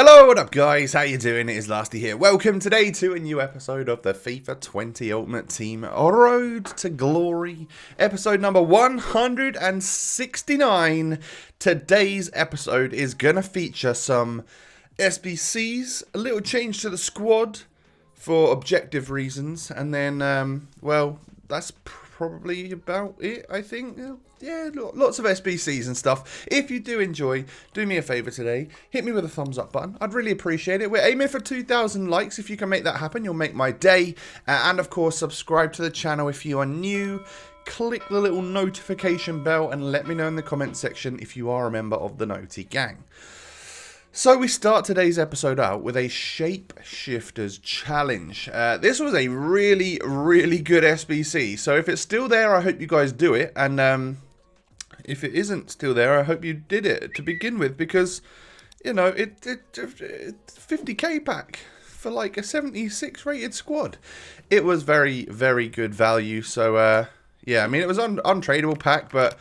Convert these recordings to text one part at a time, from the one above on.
Hello, what up guys, how you doing? It is Lasty here. Welcome today to a new episode of the FIFA 20 Ultimate Team Road to Glory, episode number 169. Today's episode is going to feature some SBCs, a little change to the squad for objective reasons, and then, well, that's probably about it, I think. Yeah, lots of SBCs and stuff. If you do enjoy, do me a favour today. Hit me with a thumbs up button. I'd really appreciate it. We're aiming for 2,000 likes. If you can make that happen, you'll make my day. And of course, subscribe to the channel if you are new. Click the little notification bell and let me know in the comment section if you are a member of the Noti Gang. So we start today's episode out with a Shapeshifters challenge. This was a really good SBC. So if it's still there, I hope you guys do it. And if it isn't still there, I hope you did it to begin with. Because, you know, it's 50k pack for like a 76 rated squad. It was very good value. So, yeah, I mean, it was untradeable pack. But,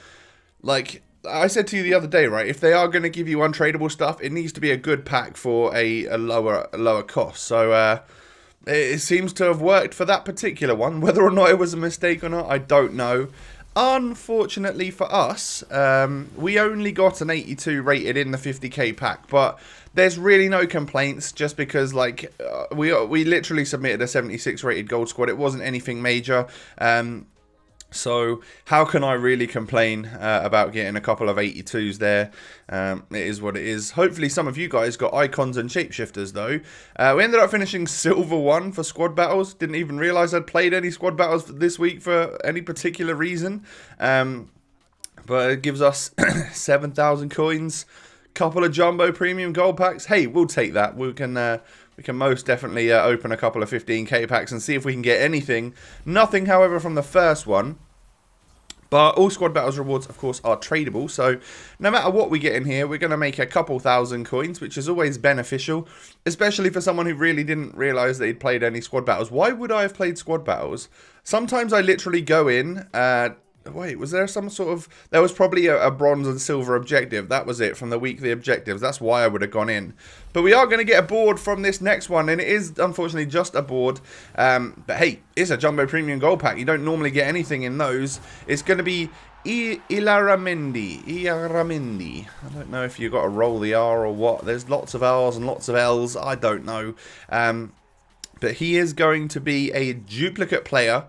like I said to you the other day, right, if they are going to give you untradeable stuff, it needs to be a good pack for a lower cost. So it seems to have worked for that particular one. Whether or not it was a mistake or not, I don't know. Unfortunately for us, we only got an 82 rated in the 50k pack, but there's really no complaints just because, like, we literally submitted a 76 rated gold squad. It wasn't anything major. So how can I really complain about getting a couple of 82s there? It is what it is. Hopefully some of you guys got icons and shapeshifters though. We ended up finishing silver 1 for squad battles. Didn't even realise I'd played any squad battles this week for any particular reason. But it gives us 7,000 coins, couple of jumbo premium gold packs. Hey, we'll take that. We can most definitely open a couple of 15k packs and see if we can get anything. Nothing, however, from the first one. But all squad battles rewards, of course, are tradable. So no matter what we get in here, we're going to make a couple thousand coins, which is always beneficial. Especially for someone who really didn't realise that he'd played any squad battles. Why would I have played squad battles? Sometimes I literally go in... Wait, was there some sort of... There was probably a bronze and silver objective. That was it from the weekly objectives. That's why I would have gone in. But we are going to get a board from this next one. And it is, unfortunately, just a board. But hey, it's a Jumbo Premium Gold Pack. You don't normally get anything in those. It's going to be Ilaramendi. I don't know if you've got to roll the R or what. There's lots of R's and lots of L's. I don't know. But he is going to be a duplicate player.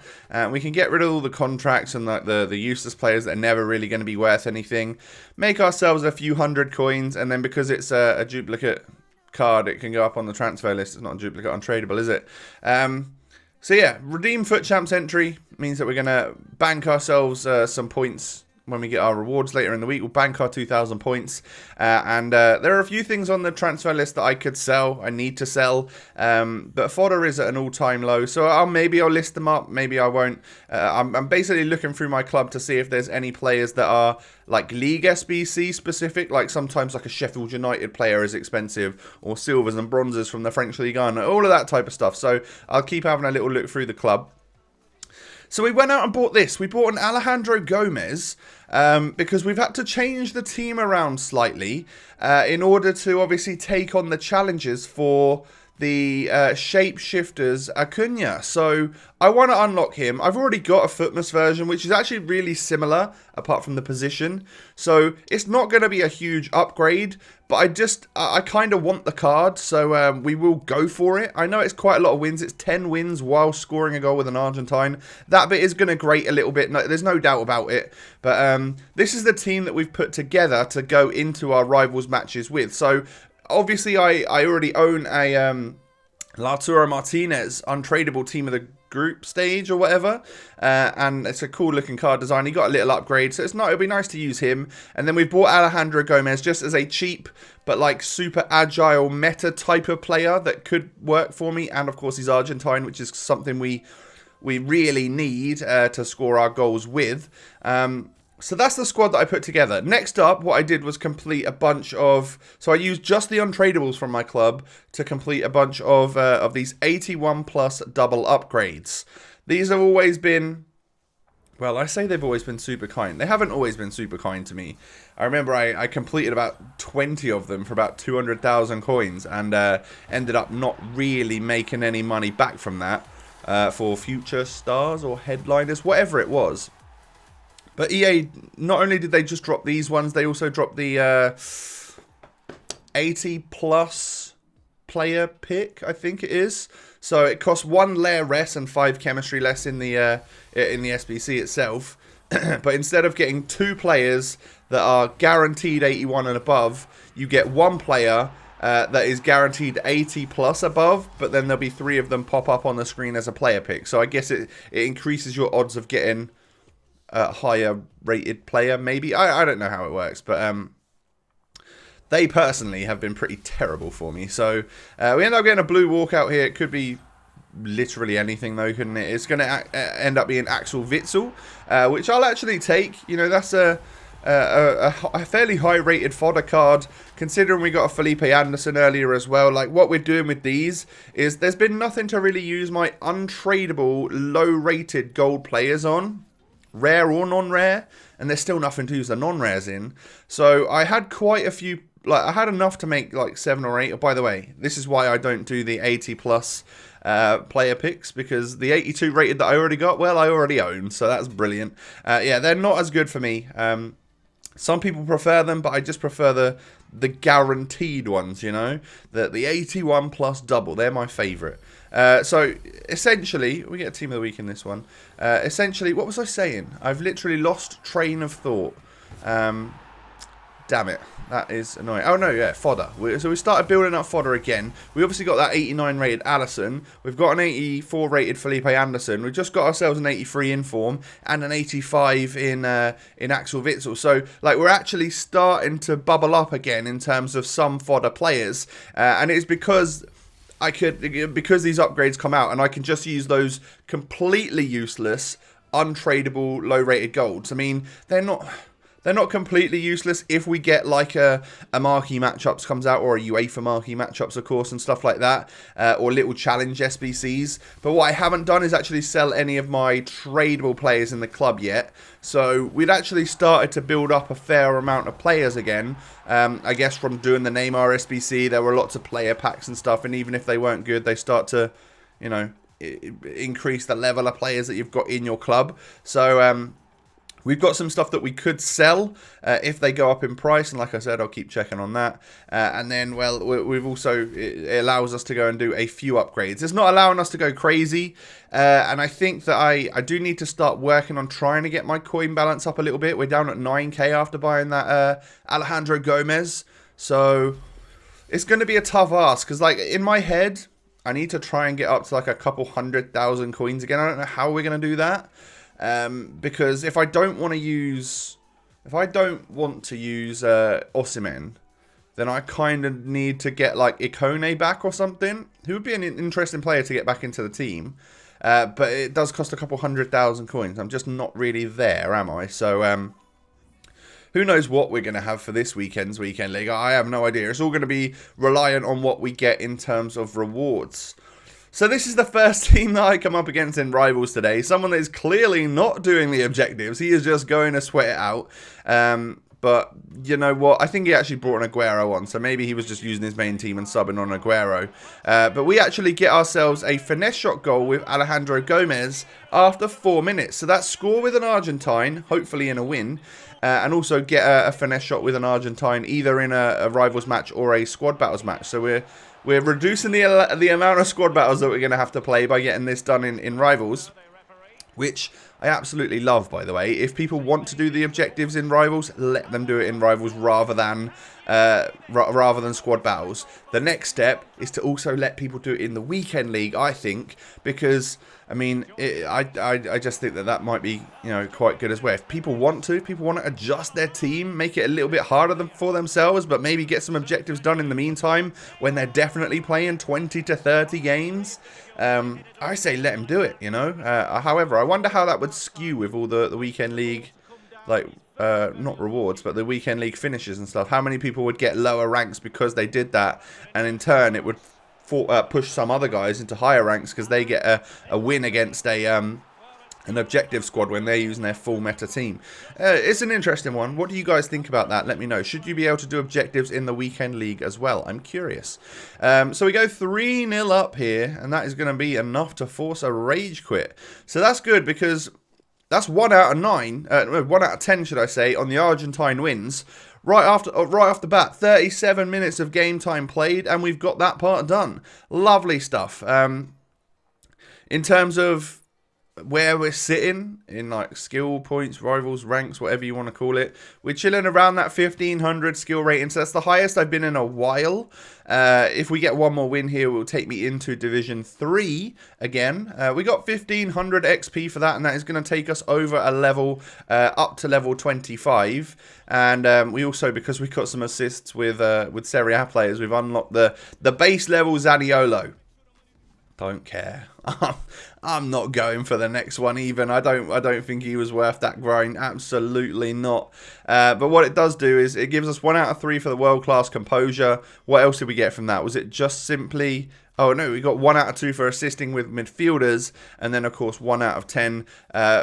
We can get rid of all the contracts and like the useless players that are never really going to be worth anything. Make ourselves a few hundred coins. And then because it's a duplicate card, it can go up on the transfer list. It's not a duplicate untradeable, is it? So yeah, redeem FUT Champs entry means that we're going to bank ourselves some points. When we get our rewards later in the week, we'll bank our 2,000 points. And there are a few things on the transfer list that I could sell. I need to sell. But fodder is at an all-time low. So maybe I'll list them up. Maybe I won't. I'm basically looking through my club to see if there's any players that are like League SBC specific. Like sometimes like a Sheffield United player is expensive. Or silvers and bronzes from the French Ligue 1. All of that type of stuff. So I'll keep having a little look through the club. So we went out and bought this. We bought an Alejandro Gomez because we've had to change the team around slightly in order to obviously take on the challenges for the Shapeshifters Acuna. So I want to unlock him. I've already got a Footmas version, which is actually really similar apart from the position. So it's not going to be a huge upgrade, but I kind of want the card. So we will go for it. I know it's quite a lot of wins. It's 10 wins while scoring a goal with an Argentine. That bit is going to grate a little bit. No, there's no doubt about it. But this is the team that we've put together to go into our rivals matches with. So obviously, I already own a Lautaro Martinez untradeable team of the group stage or whatever, and it's a cool looking card design. He got a little upgrade, so it'll be nice to use him. And then we've bought Alejandro Gomez just as a cheap but like super agile meta type of player that could work for me. And of course, he's Argentine, which is something we really need to score our goals with. So that's the squad that I put together. Next up, what I did was complete a bunch of... So I used just the untradables from my club to complete a bunch of these 81 plus double upgrades. These have always been Well, I say they've always been super kind. They haven't always been super kind to me. I remember I completed about 20 of them for about 200,000 coins and ended up not really making any money back from that for future stars or headliners, whatever it was. But EA, not only did they just drop these ones, they also dropped the 80 plus player pick, I think it is. So it costs 1 layer less and 5 chemistry less in the SBC itself. But instead of getting 2 players that are guaranteed 81 and above, you get 1 player that is guaranteed 80 plus above, but then there'll be 3 of them pop up on the screen as a player pick. So I guess it increases your odds of getting a higher rated player, maybe. I don't know how it works, but they personally have been pretty terrible for me. So we end up getting a blue walkout here. It could be literally anything though, couldn't it? It's going to end up being Axel Witsel, which I'll actually take. You know, that's a fairly high rated fodder card, considering we got a Felipe Anderson earlier as well. Like, what we're doing with these is there's been nothing to really use my untradeable low rated gold players on, rare or non-rare, and there's still nothing to use the non-rares in. So I had quite a few, like I had enough to make like 7 or 8. Oh, by the way, this is why I don't do the 80 plus player picks, because the 82 rated that I already got, well, I already own, so that's brilliant. Yeah, they're not as good for me. Some people prefer them, but I just prefer the guaranteed ones, you know? The 81 plus double, they're my favourite. So, essentially, we get a team of the week in this one. Essentially, what was I saying? I've literally lost train of thought. Damn it. That is annoying. Oh, no, yeah, fodder. So we started building up fodder again. We obviously got that 89 rated Allison. We've got an 84 rated Felipe Anderson. We've just got ourselves an 83 in form and an 85 in Axel Witsel. So, like, we're actually starting to bubble up again in terms of some fodder players. And it's because because these upgrades come out and I can just use those completely useless, untradeable, low-rated golds. I mean, they're not completely useless if we get like a marquee matchups comes out, or a UEFA marquee matchups, of course, and stuff like that, or little challenge SBCs. But what I haven't done is actually sell any of my tradable players in the club yet. So we'd actually started to build up a fair amount of players again. I guess from doing the Neymar SBC, there were lots of player packs and stuff, and even if they weren't good, they start to, you know, increase the level of players that you've got in your club. So we've got some stuff that we could sell if they go up in price, and like I said, I'll keep checking on that. And then, well, we've also, it allows us to go and do a few upgrades. It's not allowing us to go crazy, and I think that I do need to start working on trying to get my coin balance up a little bit. We're down at 9k after buying that Alejandro Gomez, so it's going to be a tough ask, because like in my head, I need to try and get up to like a couple 100,000 coins again. I don't know how we're going to do that. Because if I don't want to use Osimhen, then I kind of need to get like Acuna back or something, who would be an interesting player to get back into the team. But it does cost a couple 100,000 coins. I'm just not really there, am I? So who knows what we're going to have for this weekend's Weekend League? I have no idea. It's all going to be reliant on what we get in terms of rewards. So this is the first team that I come up against in Rivals today. Someone that is clearly not doing the objectives. He is just going to sweat it out. But you know what? I think he actually brought an Aguero on. So maybe he was just using his main team and subbing on Aguero. But we actually get ourselves a finesse shot goal with Alejandro Gomez after 4 minutes. So that's score with an Argentine, hopefully in a win. And also get a finesse shot with an Argentine, either in a Rivals match or a Squad Battles match. So we're reducing the amount of squad battles that we're going to have to play by getting this done in Rivals, which I absolutely love, by the way. If people want to do the objectives in Rivals, let them do it in Rivals rather than squad battles. The next step is to also let people do it in the Weekend League, I think, because I mean, I just think that might be, you know, quite good as well. If people want to adjust their team, make it a little bit harder for themselves, but maybe get some objectives done in the meantime when they're definitely playing 20 to 30 games. I say let them do it, you know. However, I wonder how that would skew with all the Weekend League, like, not rewards, but the Weekend League finishes and stuff. How many people would get lower ranks because they did that, and in turn it would push some other guys into higher ranks because they get a win against a an objective squad when they're using their full meta team. It's an interesting one. What do you guys think about that? Let me know. Should you be able to do objectives in the weekend league as well? I'm curious. So we go 3-0 up here, and that is going to be enough to force a rage quit. So that's good, because that's 1 out of 9, 1 out of 10 should I say, on the Argentine wins. Right off the bat, 37 minutes of game time played, and we've got that part done. Lovely stuff. In terms of where we're sitting in like skill points, rivals, ranks, whatever you want to call it, we're chilling around that 1500 skill rating. So that's the highest I've been in a while. If we get one more win here, it will take me into Division 3 again. We got 1500 XP for that, and that is going to take us over a level up to level 25. And we also, because we got some assists with Serie A players, we've unlocked the base level Zaniolo. Don't care. I'm not going for the next one even. I don't think he was worth that grind. Absolutely not. But what it does do is it gives us 1 out of 3 for the world-class composure. What else did we get from that? Was it just simply... Oh no, we got 1 out of 2 for assisting with midfielders, and then of course 1 out of 10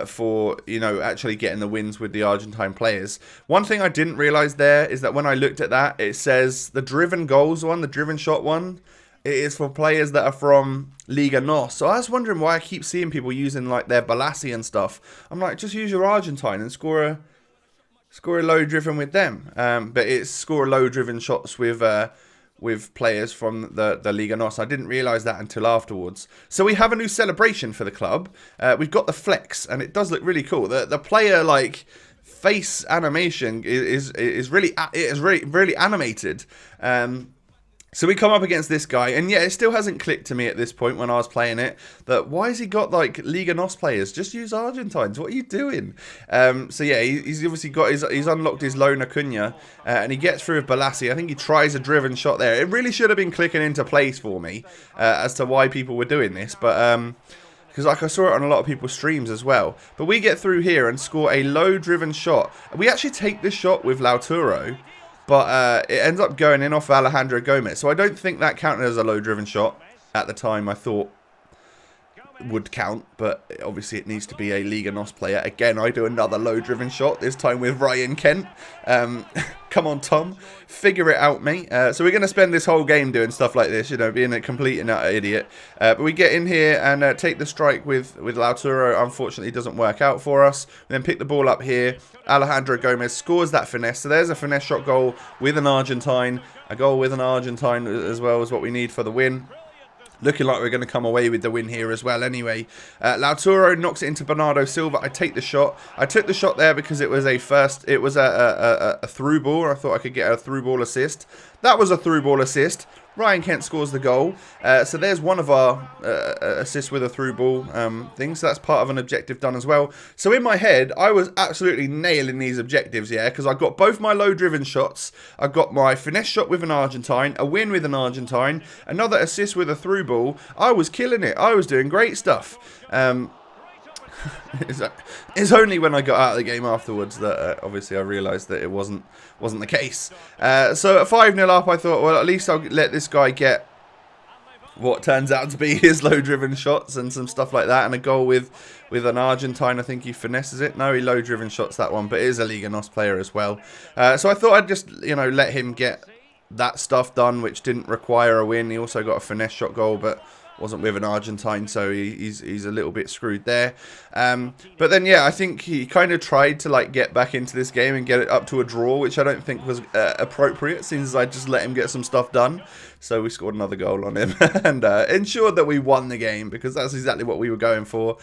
for, you know, actually getting the wins with the Argentine players. One thing I didn't realize there is that when I looked at that, it says the driven goals one, the driven shot one, it is for players that are from Liga NOS. So I was wondering why I keep seeing people using like their Balassi and stuff. I'm like, just use your Argentine and score a low driven with them. But it's score low driven shots with players from the Liga NOS. I didn't realise that until afterwards. So we have a new celebration for the club. We've got the flex, and it does look really cool. The player like face animation is really animated. So we come up against this guy, and yeah, it still hasn't clicked to me at this point when I was playing it, that why has he got like Liga NOS players? Just use Argentines. What are you doing? So yeah, he's obviously got he's unlocked his lone Acuna, and he gets through with Balassi. I think he tries a driven shot there. It really should have been clicking into place for me as to why people were doing this, but because like I saw it on a lot of people's streams as well. But we get through here and score a low driven shot. We actually take this shot with Lautaro, but it ends up going in off Alejandro Gomez. So I don't think that counted as a low-driven shot. At the time, I thought would count, but obviously it needs to be a Liga NOS player. Again, I do another low-driven shot, this time with Ryan Kent. Come on, Tom. Figure it out, mate. So we're going to spend this whole game doing stuff like this, you know, being a complete and utter idiot. But we get in here and take the strike with Lautaro. Unfortunately, doesn't work out for us. We then pick the ball up here. Alejandro Gomez scores that finesse. So there's a finesse shot goal with an Argentine. A goal with an Argentine as well is what we need for the win. Looking like we're going to come away with the win here as well anyway. Lautaro knocks it into Bernardo Silva. I take the shot. I took the shot there because it was a through ball. I thought I could get a through ball assist. That was a through ball assist. Ryan Kent scores the goal. So there's one of our assists with a through ball thing. So that's part of an objective done as well. So in my head, I was absolutely nailing these objectives, yeah, because I got both my low-driven shots. I got my finesse shot with an Argentine, a win with an Argentine, another assist with a through ball. I was killing it. I was doing great stuff. It's only when I got out of the game afterwards that obviously I realised that it wasn't the case. So at 5-0 up, I thought, well, at least I'll let this guy get what turns out to be his low-driven shots and some stuff like that, and a goal with an Argentine. I think he finesses it. No, he low-driven shots that one, but it is a Liga NOS player as well. So I thought I'd just, you know, let him get that stuff done, which didn't require a win. He also got a finesse shot goal, but wasn't with an Argentine, so he's a little bit screwed there. But then, yeah, I think he kind of tried to like get back into this game and get it up to a draw, which I don't think was appropriate, since I just let him get some stuff done. So we scored another goal on him and ensured that we won the game, because that's exactly what we were going for.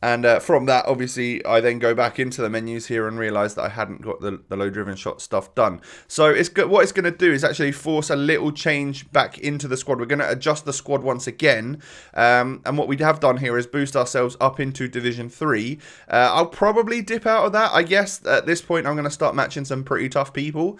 And from that, obviously, I then go back into the menus here and realise that I hadn't got the low-driven shot stuff done. So what it's going to do is actually force a little change back into the squad. We're going to adjust the squad once again. And what we have done here is boost ourselves up into Division 3. I'll probably dip out of that. I guess at this point, I'm going to start matching some pretty tough people.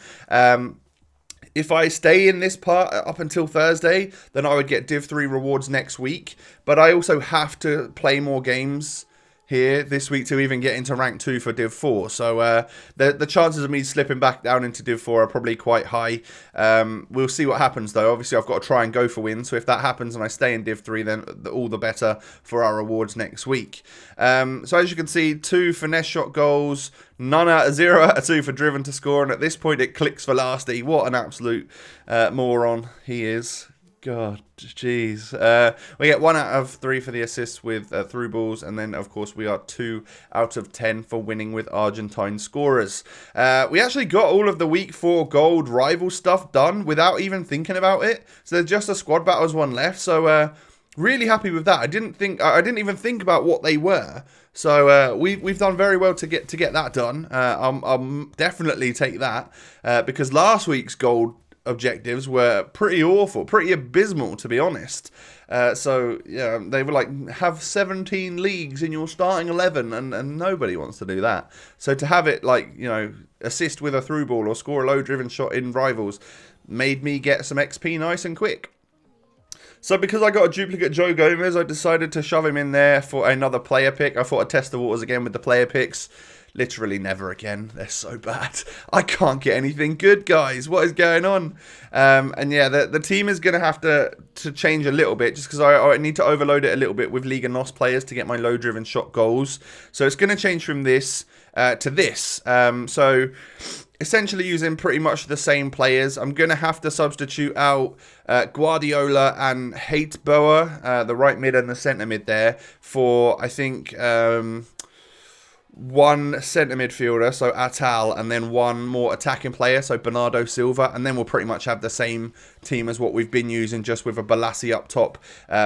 If I stay in this part up until Thursday, then I would get Div 3 rewards next week. But I also have to play more games here this week to even get into rank 2 for Div 4. So the chances of me slipping back down into Div 4 are probably quite high. We'll see what happens though. Obviously I've got to try and go for wins. So if that happens and I stay in Div 3, then all the better for our rewards next week. So as you can see, 2 finesse shot goals, none out of 0 out of 2 for driven to score. And at this point it clicks for Lasty. What an absolute moron he is. God, jeez. We get 1 out of 3 for the assists with through balls, and then, of course, we are 2 out of 10 for winning with Argentine scorers. We actually got all of the Week 4 gold rival stuff done without even thinking about it. So there's just a squad battles one left, so really happy with that. I didn't even think about what they were. So we've done very well to get that done. I'll definitely take that because last week's gold objectives were pretty awful, pretty abysmal, to be honest. So yeah, they were like, have 17 leagues in your starting 11, and nobody wants to do that. So to have it like, you know, assist with a through ball or score a low driven shot in rivals made me get some XP nice and quick. So because I got a duplicate Joe Gomez, I decided to shove him in there for another player pick. I thought I'd test the waters again with the player picks. Literally never again. They're so bad. I can't get anything good, guys. What is going on? And yeah, the team is going to have to change a little bit just because I need to overload it a little bit with League and NOS players to get my low-driven shot goals. So it's going to change from this to this. So essentially using pretty much the same players. I'm going to have to substitute out Guardiola and Hateboer, the right mid and the centre mid there, for, I think, 1 centre midfielder, so Atal, and then 1 more attacking player, so Bernardo Silva, and then we'll pretty much have the same team as what we've been using, just with a Balassi up top,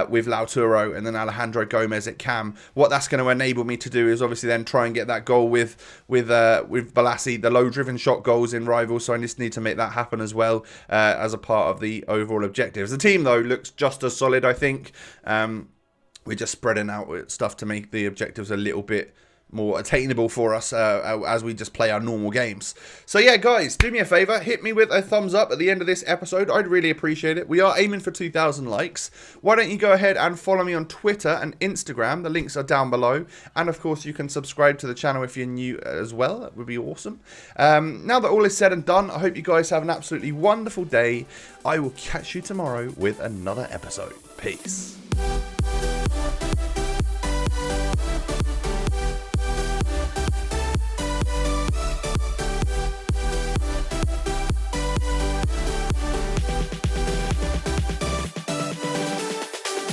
with Lautaro, and then Alejandro Gomez at cam. What that's going to enable me to do is obviously then try and get that goal with Balassi, the low-driven shot goals in rivals, so I just need to make that happen as well, as a part of the overall objectives. The team, though, looks just as solid, I think. We're just spreading out stuff to make the objectives a little bit more attainable for us as we just play our normal games. So yeah, guys, do me a favor, hit me with a thumbs up at the end of this episode. I'd really appreciate it. We are aiming for 2,000 likes. Why don't you go ahead and follow me on Twitter and Instagram? The links are down below. And of course, you can subscribe to the channel if you're new as well. That would be awesome. Now that all is said and done, I hope you guys have an absolutely wonderful day. I will catch you tomorrow with another episode. Peace.